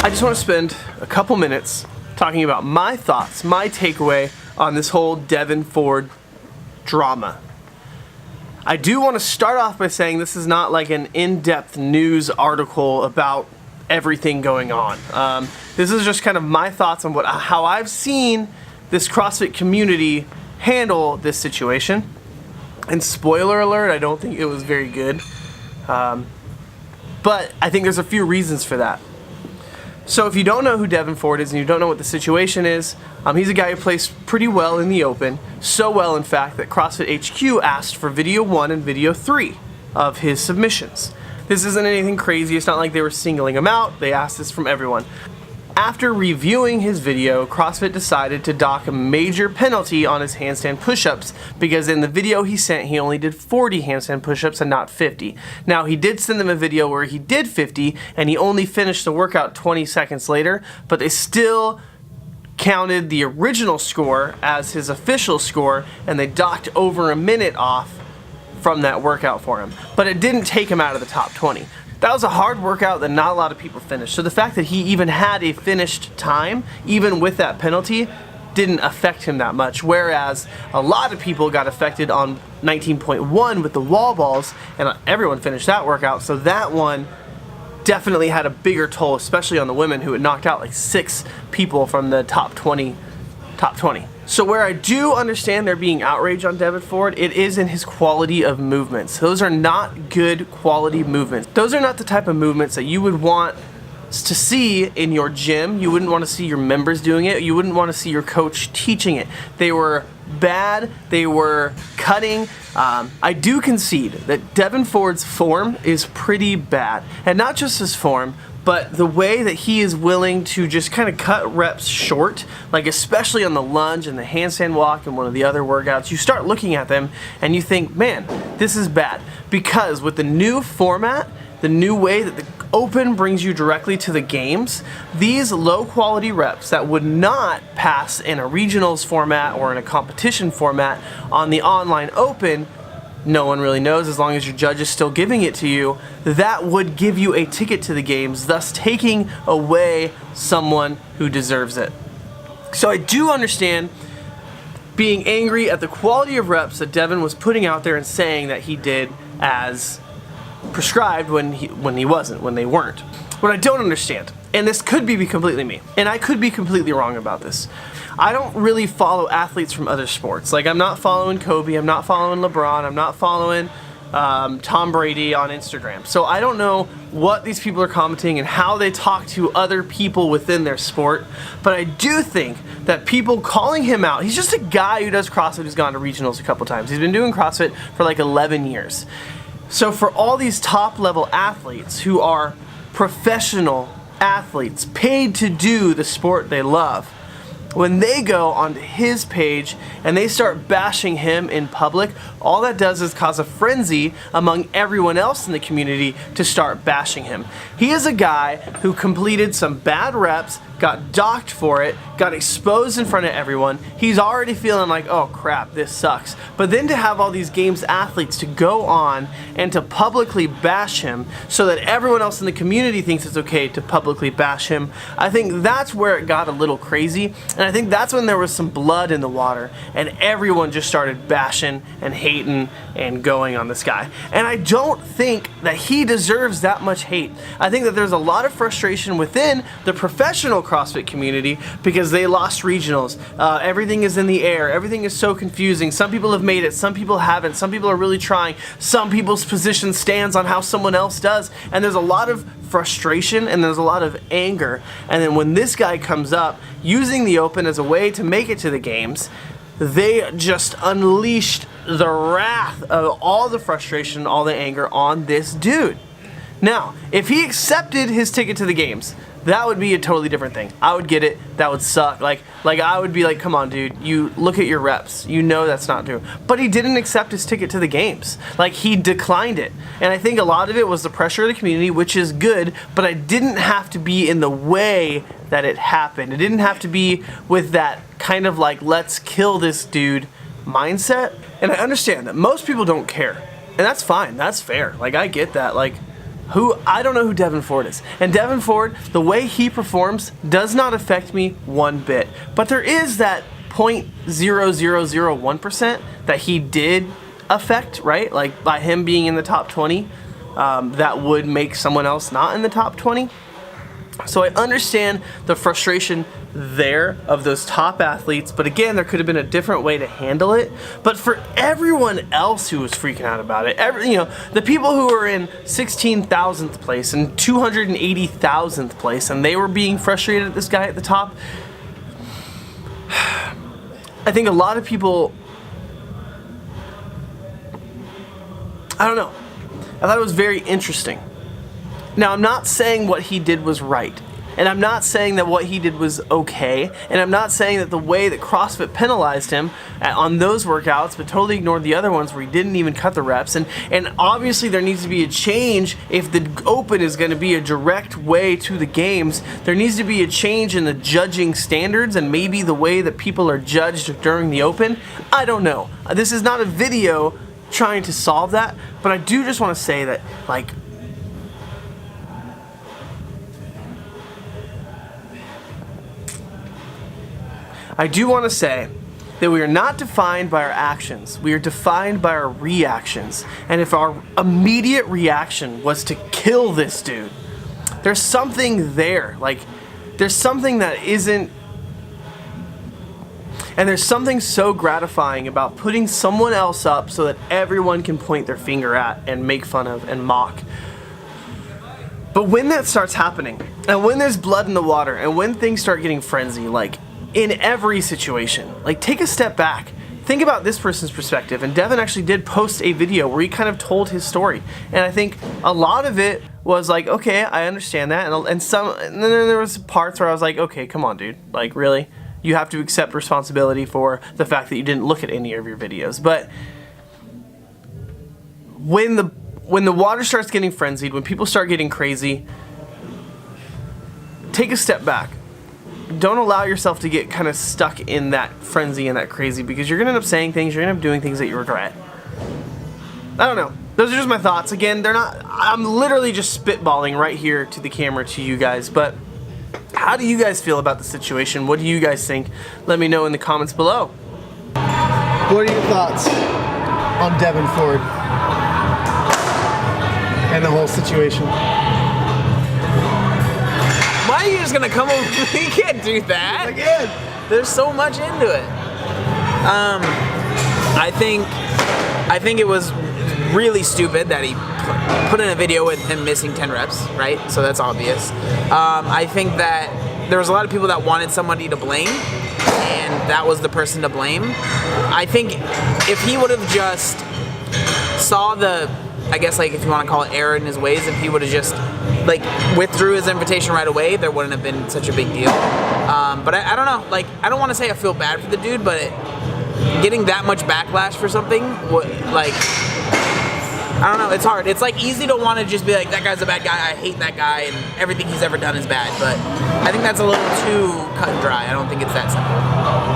I just want to spend a couple minutes talking about my thoughts, my takeaway on this whole Devin Ford drama. I do want to start off by saying this is not like an in-depth news article about everything going on. This is just kind of my thoughts on how I've seen this CrossFit community handle this situation. And spoiler alert, I don't think it was very good. But I think there's a few reasons for that. So if you don't know who Devin Ford is and you don't know what the situation is, he's a guy who plays pretty well in the open. So well, in fact, that CrossFit HQ asked for video 1 and video 3 of his submissions. This isn't anything crazy. It's not like they were singling him out. They asked this from everyone. After reviewing his video, CrossFit decided to dock a major penalty on his handstand push-ups because in the video he sent, he only did 40 handstand push-ups and not 50. Now, he did send them a video where he did 50 and he only finished the workout 20 seconds later, but they still counted the original score as his official score and they docked over a minute off from that workout for him. But it didn't take him out of the top 20. That was a hard workout that not a lot of people finished. So the fact that he even had a finished time, even with that penalty, didn't affect him that much. Whereas a lot of people got affected on 19.1 with the wall balls, and everyone finished that workout. So that one definitely had a bigger toll, especially on the women who had knocked out like 6 people from the top 20. So where I do understand there being outrage on Devin Ford, it is in his quality of movements. Those are not good quality movements. Those are not the type of movements that you would want to see in your gym. You wouldn't want to see your members doing it. You wouldn't want to see your coach teaching it. They were bad. They were cutting. I do concede that Devin Ford's form is pretty bad. And not just his form, but the way that he is willing to just kind of cut reps short, like especially on the lunge and the handstand walk and one of the other workouts, you start looking at them and you think, man, this is bad. Because with the new format, the new way that the open brings you directly to the games, these low quality reps that would not pass in a regionals format or in a competition format on the online open, no one really knows as long as your judge is still giving it to you, that would give you a ticket to the games, thus taking away someone who deserves it. So I do understand being angry at the quality of reps that Devin was putting out there and saying that he did as prescribed when they weren't. What I don't understand, and this could be completely me, and I could be completely wrong about this, I don't really follow athletes from other sports. Like, I'm not following Kobe, I'm not following LeBron, I'm not following Tom Brady on Instagram. So I don't know what these people are commenting and how they talk to other people within their sport. But I do think that people calling him out, he's just a guy who does CrossFit who's gone to regionals a couple times. He's been doing CrossFit for like 11 years. So for all these top level athletes who are professional athletes paid to do the sport they love, when they go onto his page and they start bashing him in public, all that does is cause a frenzy among everyone else in the community to start bashing him. He is a guy who completed some bad reps, got docked for it, got exposed in front of everyone. He's already feeling like, oh crap, this sucks. But then to have all these games athletes to go on and to publicly bash him so that everyone else in the community thinks it's okay to publicly bash him, I think that's where it got a little crazy. And I think that's when there was some blood in the water and everyone just started bashing and hating and going on this guy. And I don't think that he deserves that much hate. I think that there's a lot of frustration within the professional CrossFit community because they lost regionals. Everything is in the air. Everything is so confusing. Some people have made it. Some people haven't. Some people are really trying. Some people's position stands on how someone else does. And there's a lot of frustration and there's a lot of anger. And then when this guy comes up using the open as a way to make it to the games, they just unleashed the wrath of all the frustration, all the anger on this dude. Now, if he accepted his ticket to the games, that would be a totally different thing. I would get it. That would suck. Like I would be like, come on, dude. You look at your reps. You know that's not true. But he didn't accept his ticket to the games. Like, he declined it. And I think a lot of it was the pressure of the community, which is good, but I didn't have to be in the way that it happened. It didn't have to be with that kind of like, let's kill this dude mindset. And I understand that most people don't care. And that's fine. That's fair. Like, I get that. Like, I don't know who Devin Ford is. And Devin Ford, the way he performs does not affect me one bit. But there is that 0.0001% that he did affect, right? Like by him being in the top 20, that would make someone else not in the top 20. So I understand the frustration there of those top athletes, but again, there could have been a different way to handle it. But for everyone else who was freaking out about it, the people who were in 16,000th place and 280,000th place, and they were being frustrated at this guy at the top, I think a lot of people, I don't know, I thought it was very interesting. Now, I'm not saying what he did was right, and I'm not saying that what he did was okay, and I'm not saying that the way that CrossFit penalized him on those workouts, but totally ignored the other ones where he didn't even cut the reps, and obviously there needs to be a change if the Open is going to be a direct way to the games. There needs to be a change in the judging standards and maybe the way that people are judged during the Open. I don't know. This is not a video trying to solve that, but I do just want to say that, like, I do want to say that we are not defined by our actions. We are defined by our reactions. And if our immediate reaction was to kill this dude, there's something there. Like, there's something that isn't... And there's something so gratifying about putting someone else up so that everyone can point their finger at and make fun of and mock. But when that starts happening, and when there's blood in the water, and when things start getting frenzy, like, in every situation, like, take a step back. Think about this person's perspective. And Devin actually did post a video where he kind of told his story. And I think a lot of it was like, okay, I understand that. And then there was parts where I was like, okay, come on, dude. Like, really? You have to accept responsibility for the fact that you didn't look at any of your videos. But when the water starts getting frenzied, when people start getting crazy, take a step back. Don't allow yourself to get kind of stuck in that frenzy and that crazy, because you're going to end up saying things, you're going to end up doing things that you regret. I don't know. Those are just my thoughts. Again, I'm literally just spitballing right here to the camera to you guys, but how do you guys feel about the situation? What do you guys think? Let me know in the comments below. What are your thoughts on Devin Ford and the whole situation? Why are you just gonna come over? You can't do that. Again, there's so much into it. I think it was really stupid that he put in a video with him missing 10 reps, right? So that's obvious. I think that there was a lot of people that wanted somebody to blame, and that was the person to blame. I think if he would have just saw the, I guess, like, if you want to call it error in his ways, if he would have just, like, withdrew his invitation right away, there wouldn't have been such a big deal. But I don't know, like, I don't want to say I feel bad for the dude, but getting that much backlash for something, like, I don't know, it's hard. It's, like, easy to want to just be like, that guy's a bad guy, I hate that guy, and everything he's ever done is bad, but I think that's a little too cut and dry. I don't think it's that simple.